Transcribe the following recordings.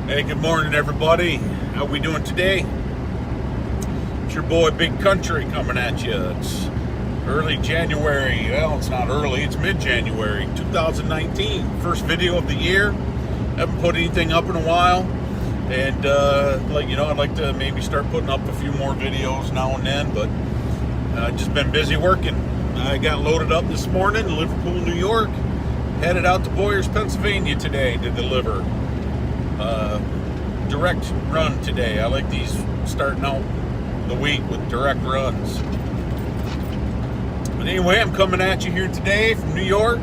Hey, good morning, everybody. How we doing today? It's your boy Big Country coming at you. It's early January. Well, it's not early. It's mid-January 2019. First video of the year. Haven't put anything up in a while. And, I'd like to maybe start putting up a few more videos now and then. But I've just been busy working. I got loaded up this morning in Liverpool, New York. Headed out to Boyers, Pennsylvania today to deliver. Direct run today. I like these starting out the week with direct runs. But anyway, I'm coming at you here today from New York,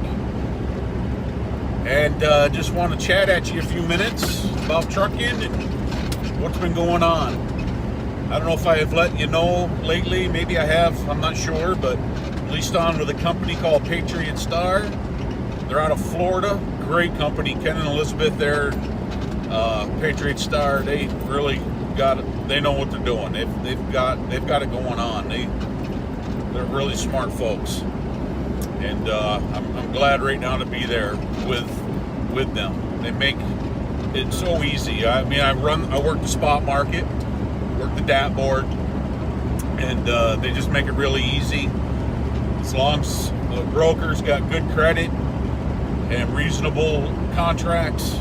and just want to chat at you a few minutes about trucking and what's been going on. I don't know if I have let you know lately. Maybe I have. I'm not sure, but leased on with a company called Patriot Star. They're out of Florida. Great company. Ken and Elizabeth there. Patriot Star, they really got it. They know what they're doing. They've got it going on. They're really smart folks, and I'm glad right now to be there with them. They make it so easy. I mean, I work the spot market, work the DAT board, and they just make it really easy. As long as the broker's got good credit and reasonable contracts.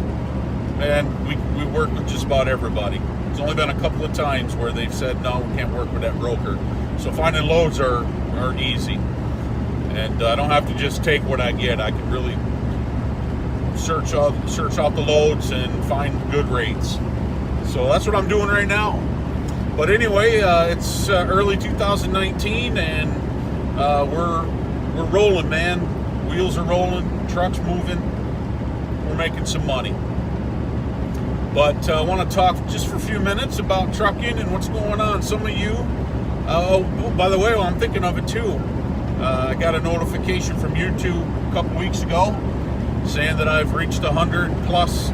And we work with just about everybody. It's only been a couple of times where they've said, no, we can't work with that broker. So finding loads are easy. And I don't have to just take what I get. I can really search out the loads and find good rates. So that's what I'm doing right now. But anyway, it's early 2019, and we're rolling, man. Wheels are rolling, trucks moving. We're making some money. But I want to talk just for a few minutes about trucking and what's going on. Some of you, by the way, I'm thinking of it too. I got a notification from YouTube a couple weeks ago saying that I've reached 100 plus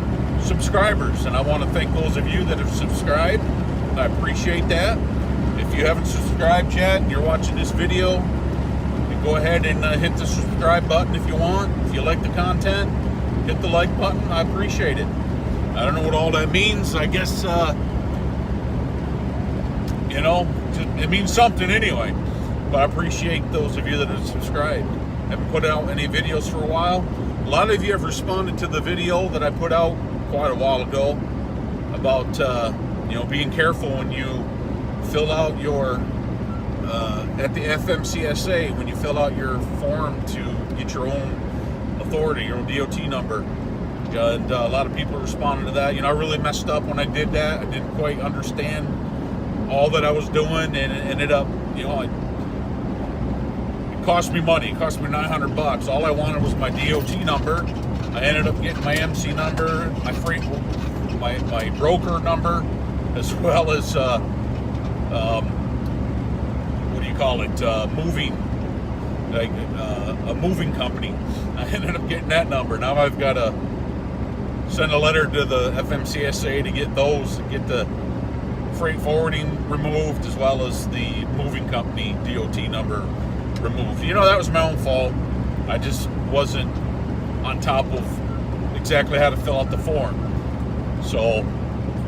subscribers. And I want to thank those of you that have subscribed. I appreciate that. If you haven't subscribed yet and you're watching this video, you go ahead and hit the subscribe button if you want. If you like the content, hit the like button. I appreciate it. I don't know what all that means. I guess, it means something anyway. But I appreciate those of you that have subscribed. Haven't put out any videos for a while. A lot of you have responded to the video that I put out quite a while ago about, being careful when you fill out your, at the FMCSA, when you fill out your form to get your own authority, your own DOT number. And a lot of people responded to that. I really messed up when I did that. I didn't quite understand all that I was doing, and it ended up, it cost me money. It cost me $900. All I wanted was my DOT number. I ended up getting my MC number, my broker number, as well as a moving company. I ended up getting that number. Now I've got to send a letter to the FMCSA to get the freight forwarding removed, as well as the moving company DOT number removed. That was my own fault. I just wasn't on top of exactly how to fill out the form. So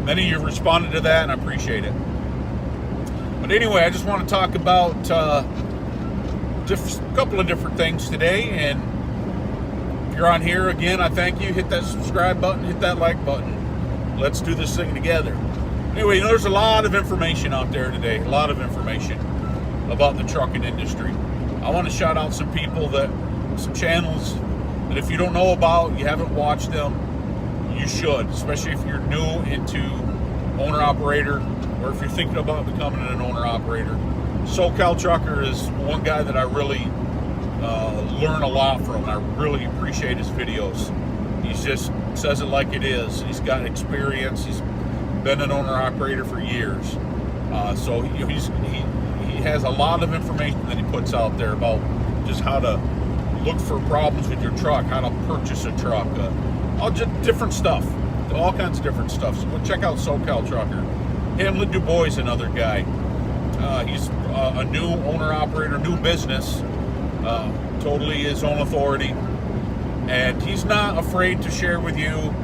many of you responded to that, and I appreciate it. But anyway, I just want to talk about a couple of different things today. And you're on here again, I thank you. Hit that subscribe button, hit that like button. Let's do this thing together. Anyway, there's a lot of information out there today, a lot of information about the trucking industry. I want to shout out some channels that if you don't know about, you haven't watched them, you should, especially if you're new into owner-operator, or if you're thinking about becoming an owner-operator. SoCal Trucker is one guy that I really learn a lot from. I really appreciate his videos. He just says it like it is. He's got experience. He's been an owner-operator for years. So he has a lot of information that he puts out there about just how to look for problems with your truck, how to purchase a truck, all just different stuff, all kinds of different stuff. So go check out SoCal Trucker. Hamlin Dubois, another guy. He's a new owner-operator, new business, totally his own authority, and he's not afraid to share with you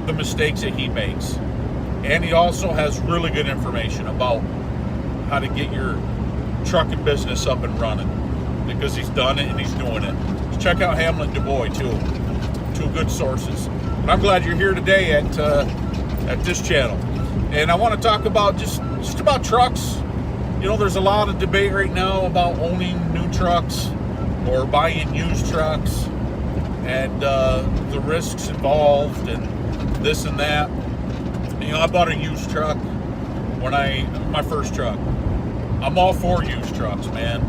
the mistakes that he makes. And he also has really good information about how to get your trucking business up and running, because he's done it and he's doing it. So check out Hamlet DuBois too. Two good sources. But I'm glad you're here today at this channel. And I want to talk about just about trucks. You know, there's a lot of debate right now about owning new trucks or buying used trucks, and the risks involved and this and that. You know, I bought a used truck my first truck. I'm all for used trucks, man.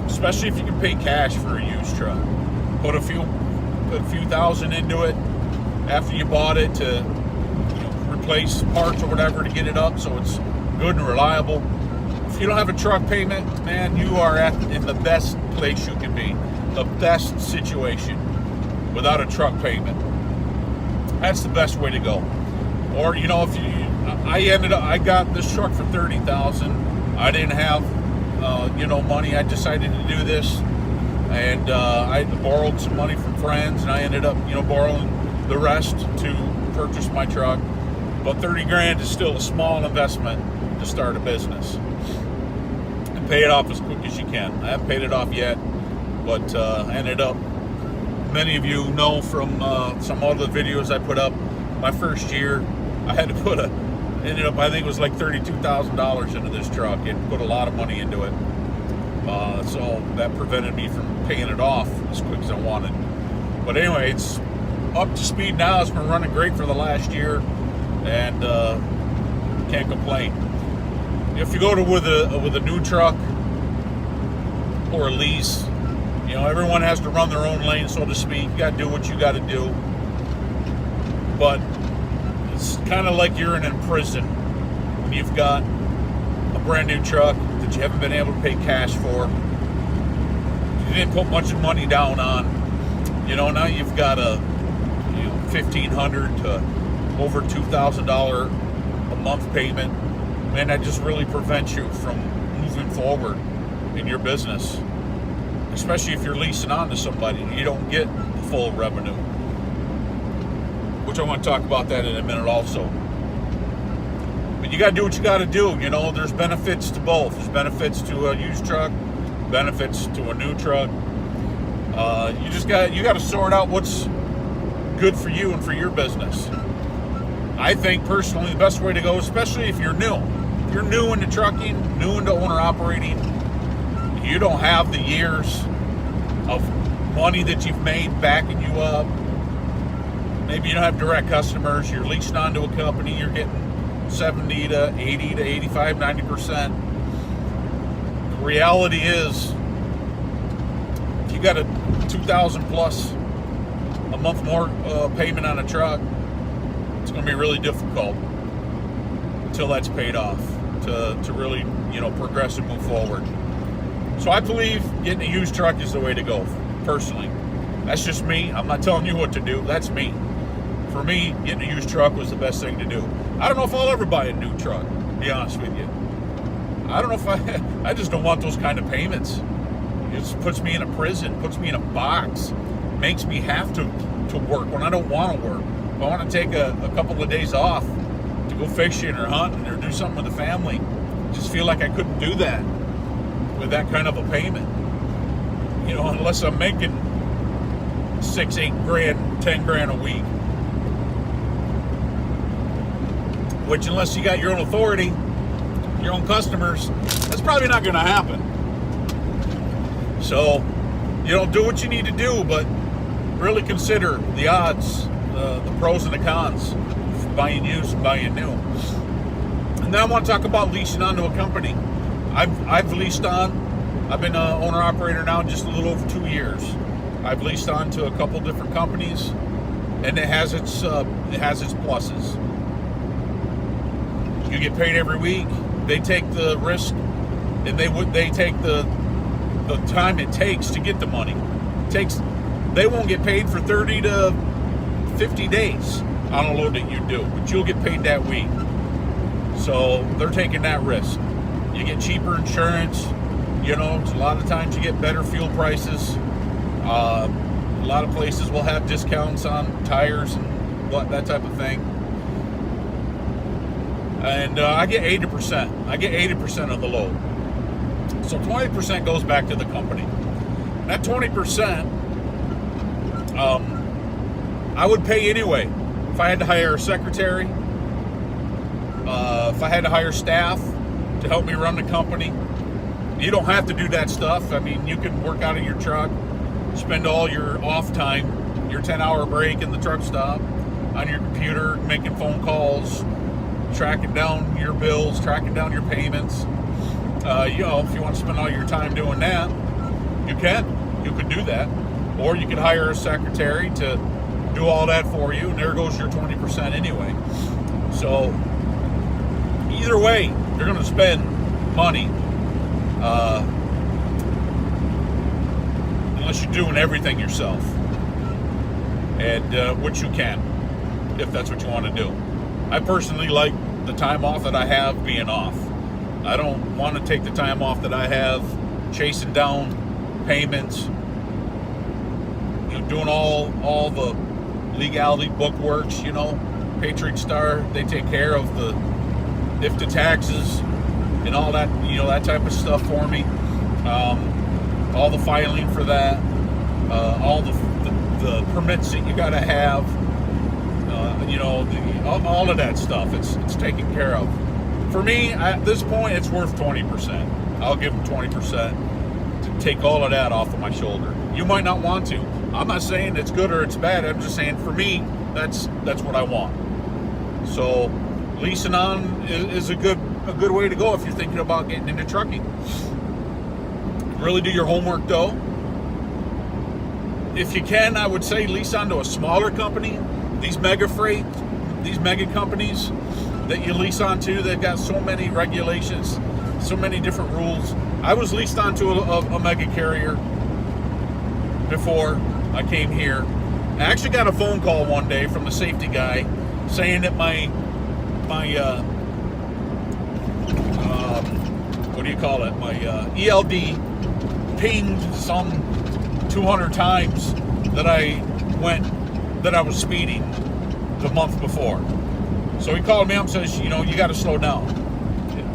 Especially if you can pay cash for a used truck. Put a few thousand into it after you bought it to replace parts or whatever to get it up so it's good and reliable. If you don't have a truck payment, man, you are in the best place you can be. The best situation without a truck payment. That's the best way to go. Or, you know, I got this truck for $30,000. I didn't have, money. I decided to do this, and I borrowed some money from friends, and I ended up, borrowing the rest to purchase my truck. But $30,000 is still a small investment to start a business. And pay it off as quick as you can. I haven't paid it off yet, but I ended up. Many of you know from some other videos I put up. My first year, I had to ended up, I think it was like $32,000 into this truck, and put a lot of money into it. So that prevented me from paying it off as quick as I wanted. But anyway, it's up to speed now. It's been running great for the last year, and can't complain. If you go with a new truck or a lease, everyone has to run their own lane, so to speak. You got to do what you got to do. But it's kind of like you're in prison when you've got a brand new truck that you haven't been able to pay cash for. You didn't put much money down on. Now you've got a $1,500 to over $2,000 a month payment. Man, that just really prevents you from moving forward in your business. Especially if you're leasing on to somebody, you don't get the full revenue. Which I want to talk about that in a minute also. But you got to do what you got to do. There's benefits to both. There's benefits to a used truck, benefits to a new truck. You got to sort out what's good for you and for your business. I think personally the best way to go, especially if you're new. If you're new into trucking, new into owner operating, you don't have the years of money that you've made backing you up. Maybe you don't have direct customers. You're leasing onto a company. You're getting 70 to 80 to 85, 90%. The reality is, if you got a $2,000 plus a month more payment on a truck, it's going to be really difficult until that's paid off to really progress and move forward. So I believe getting a used truck is the way to go, personally. That's just me. I'm not telling you what to do. That's me. For me, getting a used truck was the best thing to do. I don't know if I'll ever buy a new truck, to be honest with you. I don't know if I just don't want those kind of payments. It just puts me in a prison, puts me in a box, makes me have to work when I don't want to work. If I want to take a couple of days off to go fishing or hunting or do something with the family, I just feel like I couldn't do that with that kind of a payment. Unless I'm making $6, $8, $10,000 a week. Which, unless you got your own authority, your own customers, that's probably not going to happen. So, do what you need to do, but really consider the odds, the pros and the cons of buying used and buying new. And then I want to talk about leasing onto a company. I've leased on. I've been an owner-operator now just a little over 2 years. I've leased on to a couple different companies, and it has its pluses. You get paid every week. They take the risk, and they take the time it takes to get the money. They won't get paid for 30 to 50 days on a load that you do, but you'll get paid that week. So they're taking that risk. You get cheaper insurance. A lot of times you get better fuel prices. A lot of places will have discounts on tires and that type of thing. And I get 80%. I get 80% of the load. So 20% goes back to the company. That 20%, I would pay anyway. If I had to hire a secretary, if I had to hire staff to help me run the company. You don't have to do that stuff. I mean, you can work out of your truck, spend all your off time, your 10-hour break in the truck stop, on your computer, making phone calls, tracking down your bills, tracking down your payments. If you want to spend all your time doing that, you can. You could do that. Or you could hire a secretary to do all that for you, and there goes your 20% anyway. So either way, you're going to spend money. Unless you're doing everything yourself, and which you can, if that's what you want to do. I personally like the time off that I have being off. I don't want to take the time off that I have chasing down payments, doing all the legality bookworks. Patriot Star, they take care of the IFTA taxes and all that, that type of stuff for me. All the filing for that, all the permits that you got to have, all of that stuff. It's taken care of. For me, at this point, it's worth 20%. I'll give them 20% to take all of that off of my shoulder. You might not want to. I'm not saying it's good or it's bad. I'm just saying for me, that's what I want. So leasing on is a good way to go if you're thinking about getting into trucking. Really do your homework though. If you can, I would say lease onto a smaller company. These mega companies that you lease onto, they've got so many regulations, so many different rules. I was leased onto a mega carrier before I came here. I actually got a phone call one day from the safety guy saying that my ELD pinged some 200 times that I was speeding the month before. So he called me up and says, you got to slow down.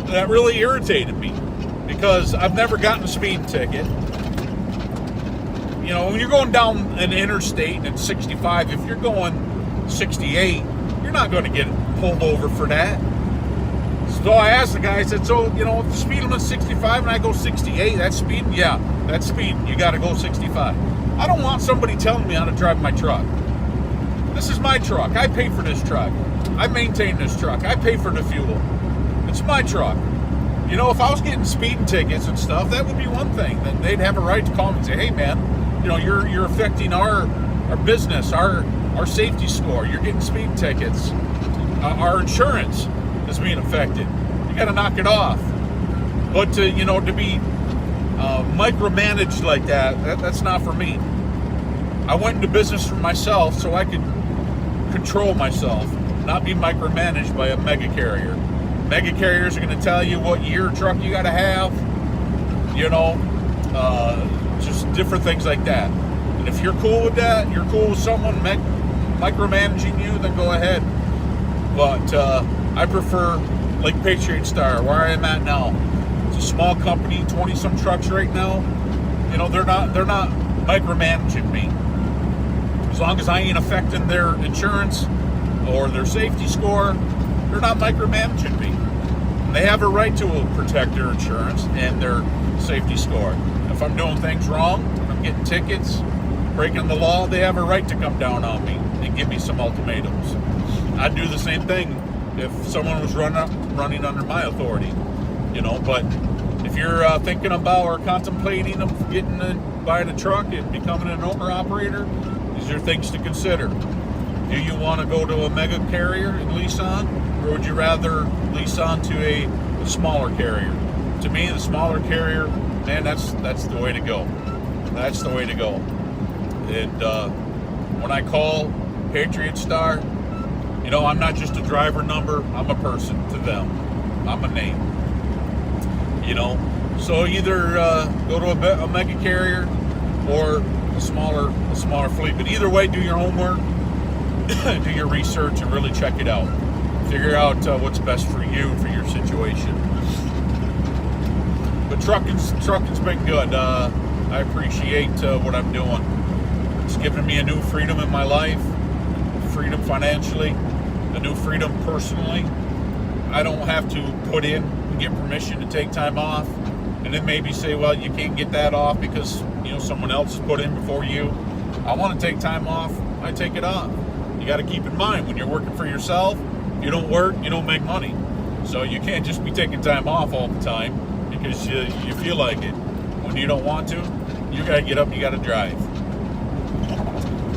That really irritated me because I've never gotten a speeding ticket. When you're going down an interstate and it's 65, if you're going 68, you're not going to get pulled over for that. So I asked the guy, I said, so, if the speed limit's 65 and I go 68, that's speeding? Yeah, that's speeding. You got to go 65. I don't want somebody telling me how to drive my truck. This is my truck. I pay for this truck. I maintain this truck. I pay for the fuel. It's my truck. If I was getting speeding tickets and stuff, that would be one thing. Then they'd have a right to call me and say, hey, man, you're affecting our business, our safety score. You're getting speeding tickets. Our insurance is being affected. You got to knock it off. But to be micromanaged like that's not for me. I went into business for myself so I could control myself, not be micromanaged by a mega carrier. Mega carriers are going to tell you what year truck you got to have, just different things like that. And if you're cool with that, you're cool with someone micromanaging you, then go ahead. But I prefer like Patriot Star, where I am at now. It's a small company, 20-some trucks right now. They're not micromanaging me. As long as I ain't affecting their insurance or their safety score, they're not micromanaging me. They have a right to protect their insurance and their safety score. If I'm doing things wrong, if I'm getting tickets, breaking the law, they have a right to come down on me and give me some ultimatums. I'd do the same thing if someone was running under my authority, But if you're thinking about or contemplating of buying a truck and becoming an owner-operator, these are things to consider. Do you want to go to a mega carrier and lease on, or would you rather lease on to a smaller carrier? To me, the smaller carrier, man, that's the way to go. That's the way to go. And when I call Patriot Star, I'm not just a driver number. I'm a person to them. I'm a name. So either go to a mega carrier or a smaller fleet. But either way, do your homework. do your research and really check it out. Figure out what's best for you, for your situation. But trucking's been good. I appreciate what I'm doing. It's given me a new freedom in my life, freedom financially, a new freedom personally. I don't have to put in and get permission to take time off, and then maybe say, well, you can't get that off because someone else has put in before you. I want to take time off, I take it off. You got to keep in mind, when you're working for yourself, you don't work, you don't make money. So you can't just be taking time off all the time because you feel like it. When you don't want to, you got to get up, you got to drive.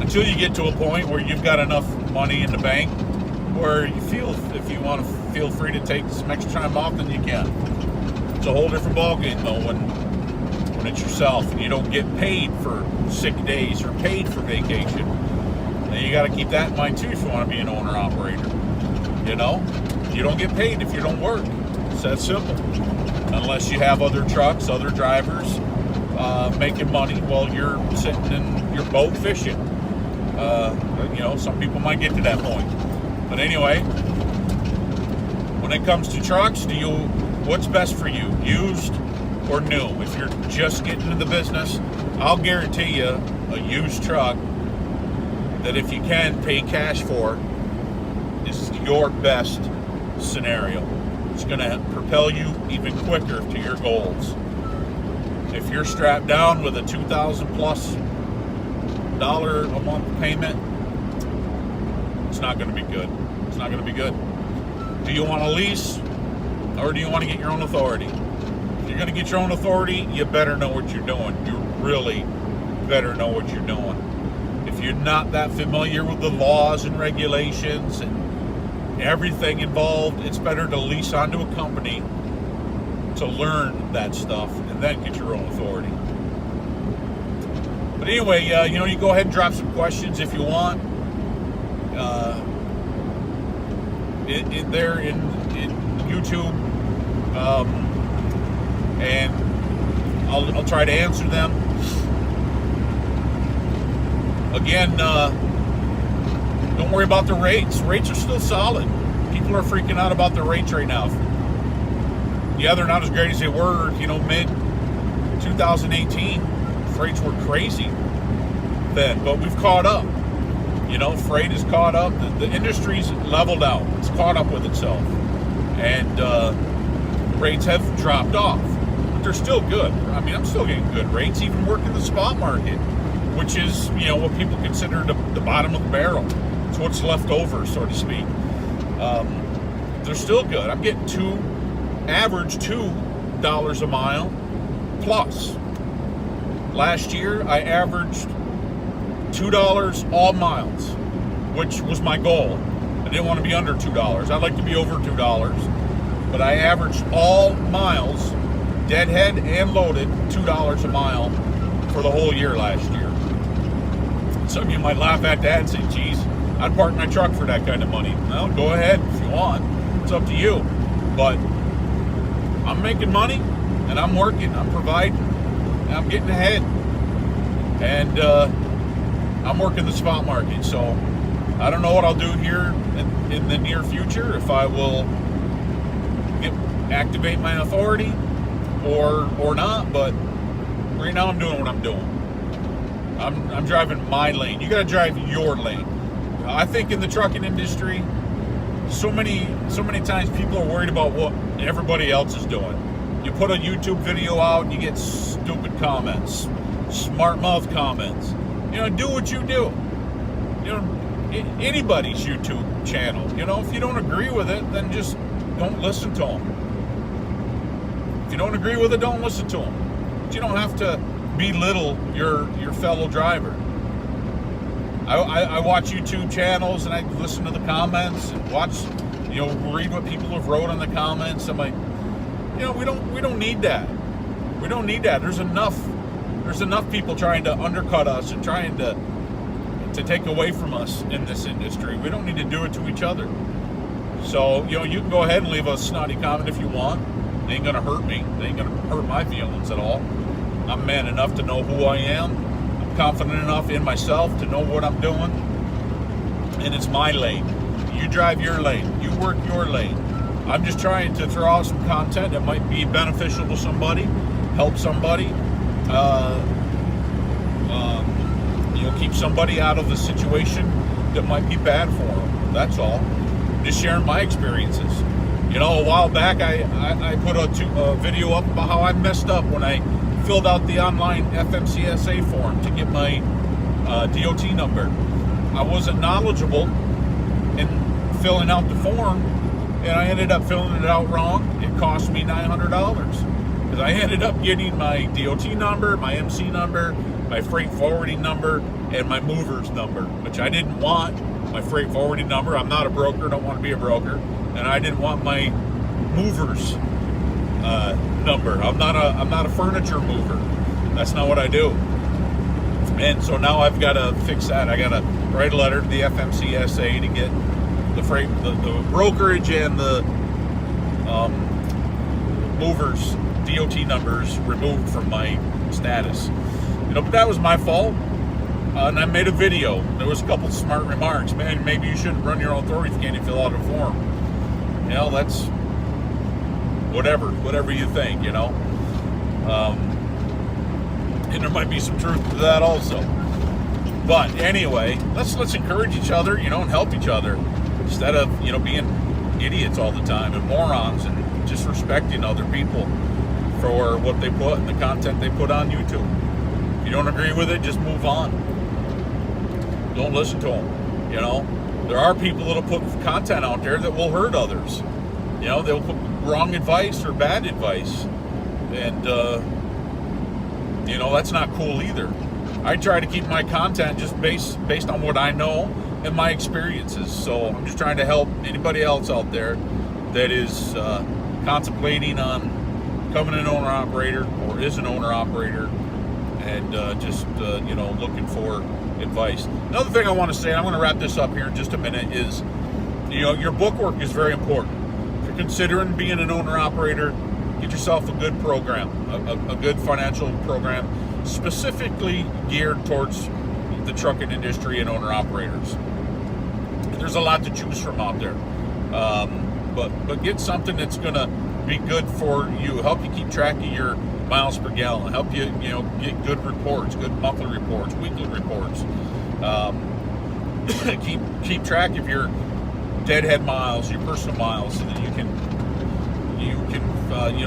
Until you get to a point where you've got enough money in the bank where you feel, if you want to feel free to take some extra time off, then you can. It's a whole different ballgame though when it's yourself and you don't get paid for sick days or paid for vacation. And you got to keep that in mind too if you want to be an owner-operator. You don't get paid if you don't work. It's that simple. Unless you have other trucks, other drivers making money while you're sitting in your boat fishing. Some people might get to that point. But anyway, when it comes to trucks, what's best for you, used or new? If you're just getting into the business, I'll guarantee you a used truck that if you can pay cash for is your best scenario. It's going to propel you even quicker to your goals. If you're strapped down with a $2,000 plus a month payment, it's not going to be good. It's not going to be good. Do you want to lease or do you want to get your own authority? If you're going to get your own authority, you better know what you're doing. You really better know what you're doing. If you're not that familiar with the laws and regulations and everything involved, it's better to lease onto a company to learn that stuff and then get your own authority. But anyway, you go ahead and drop some questions if you want. There in YouTube, and I'll try to answer them. Again, don't worry about the rates. Rates are still solid. People are freaking out about the rates right now. Yeah, they're not as great as they were, mid 2018. Freights were crazy then, but we've caught up. Freight is caught up. The industry's leveled out. It's caught up with itself. And rates have dropped off. But they're still good. I mean, I'm still getting good rates, even working the spot market, which is, what people consider the bottom of the barrel. It's what's left over, so to speak. They're still good. I'm getting average $2 a mile plus. Last year, I averaged $2 all miles, which was my goal. I didn't want to be under $2. I'd like to be over $2. But I averaged all miles, deadhead and loaded, $2 a mile for the whole year last year. Some of you might laugh at that and say, geez, I'd park my truck for that kind of money. Well, go ahead if you want. It's up to you. But I'm making money, and I'm working, I'm providing, and I'm getting ahead. And I'm working the spot market, so I don't know what I'll do here in the near future, if I will activate my authority or not, but right now I'm doing what I'm doing. I'm driving my lane. You got to drive your lane. I think in the trucking industry, so many times people are worried about what everybody else is doing. You put a YouTube video out and you get stupid comments, smart mouth comments. Do what you do. Anybody's YouTube channel. If you don't agree with it, then just don't listen to them. If you don't agree with it, don't listen to them. But you don't have to belittle your fellow driver. I watch YouTube channels and I listen to the comments and read what people have wrote in the comments. I'm like, we don't need that. We don't need that. There's enough people trying to undercut us and trying to take away from us in this industry. We don't need to do it to each other. So, you can go ahead and leave a snotty comment if you want. It ain't gonna hurt me. It ain't gonna hurt my feelings at all. I'm man enough to know who I am. I'm confident enough in myself to know what I'm doing. and it's my lane. You drive your lane. You work your lane. I'm just trying to throw out some content that might be beneficial to somebody, help somebody, keep somebody out of the situation that might be bad for them. That's all. Just sharing my experiences. A while back I put a video up about how I messed up when I filled out the online FMCSA form to get my DOT number. I wasn't knowledgeable in filling out the form, and I ended up filling it out wrong. It cost me $900 because I ended up getting my DOT number, my MC number, my freight forwarding number, and my mover's number, which I didn't want. My freight forwarding number, I'm not a broker, don't want to be a broker, and I didn't want my mover's number. I'm not a furniture mover. That's not what I do. And so now I've got to fix that. I got to write a letter to the FMCSA to get the freight, the brokerage and the movers' DOT numbers removed from my status. But that was my fault. And I made a video. There was a couple smart remarks. Man, maybe you shouldn't run your own authority if you can't fill out a form. That's whatever you think, And there might be some truth to that also. But anyway, let's encourage each other, and help each other instead of, being idiots all the time and morons and disrespecting other people for what they put and the content they put on YouTube. If you don't agree with it, just move on. Don't listen to them. There are people that'll put content out there that will hurt others. They'll put wrong advice or bad advice, and that's not cool either. I try to keep my content just based on what I know and my experiences. So I'm just trying to help anybody else out there that is contemplating on becoming an owner-operator or is an owner-operator, and looking for advice. Another thing I want to say, and I'm going to wrap this up here in just a minute, is your book work is very important. If you're considering being an owner-operator, get yourself a good program, a good financial program, specifically geared towards the trucking industry and owner-operators. There's a lot to choose from out there, but get something that's going to be good for you, help you keep track of your miles per gallon, help you get good reports, good monthly reports, weekly reports. Keep track of your deadhead miles, your personal miles, so that you can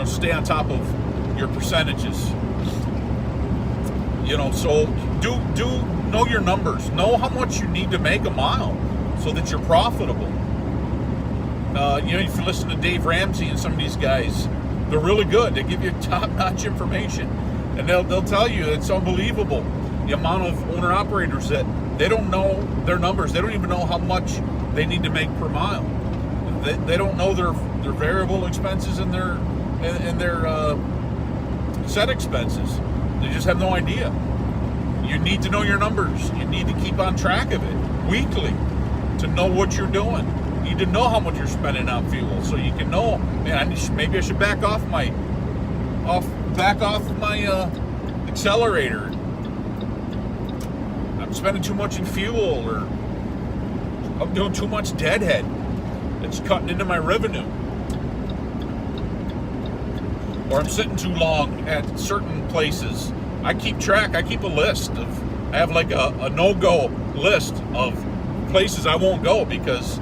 stay on top of your percentages. So do know your numbers, know how much you need to make a mile so that you're profitable. If you listen to Dave Ramsey and some of these guys, they're really good. They give you top-notch information, and they'll tell you it's unbelievable the amount of owner-operators that they don't know their numbers. They don't even know how much they need to make per mile. They don't know their variable expenses and their set expenses. They just have no idea. You need to know your numbers. You need to keep on track of it weekly to know what you're doing. You need to know how much you're spending on fuel, so you can know. Man, maybe I should back off my accelerator. I'm spending too much in fuel, or I'm doing too much deadhead. It's cutting into my revenue. Or I'm sitting too long at certain places. I keep track. I keep a list I have like a no-go list of places I won't go because,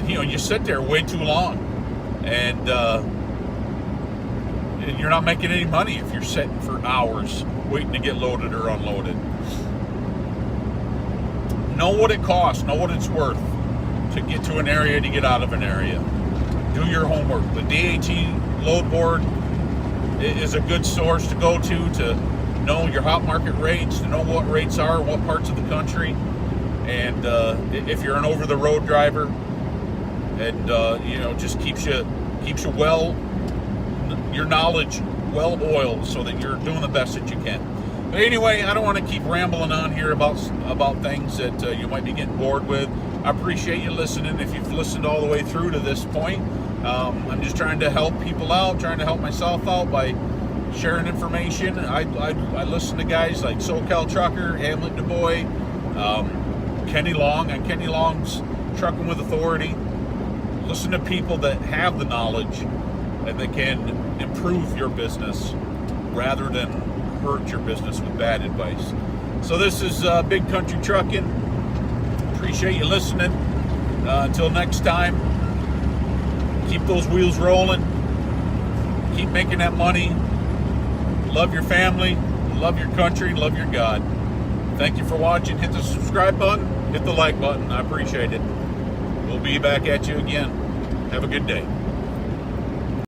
you sit there way too long, and you're not making any money if you're sitting for hours waiting to get loaded or unloaded. Know what it costs. Know what it's worth to get to an area, to get out of an area. Do your homework. The DAT load board is a good source to go to know your hot market rates, to know what rates are in what parts of the country, and if you're an over-the-road driver, and just keeps you your knowledge well oiled so that you're doing the best that you can. But anyway, I don't want to keep rambling on here about things that you might be getting bored with. I appreciate you listening. If you've listened all the way through to this point, I'm just trying to help people out, trying to help myself out by sharing information. I listen to guys like SoCal Trucker, Hamlet Du Bois, Kenny Long on Kenny Long's Trucking with Authority. Listen to people that have the knowledge and that can improve your business rather than hurt your business with bad advice. So this is Big Country Trucking. Appreciate you listening. Until next time, keep those wheels rolling. Keep making that money. Love your family. Love your country. Love your God. Thank you for watching. Hit the subscribe button. Hit the like button. I appreciate it. We'll be back at you again. Have a good day.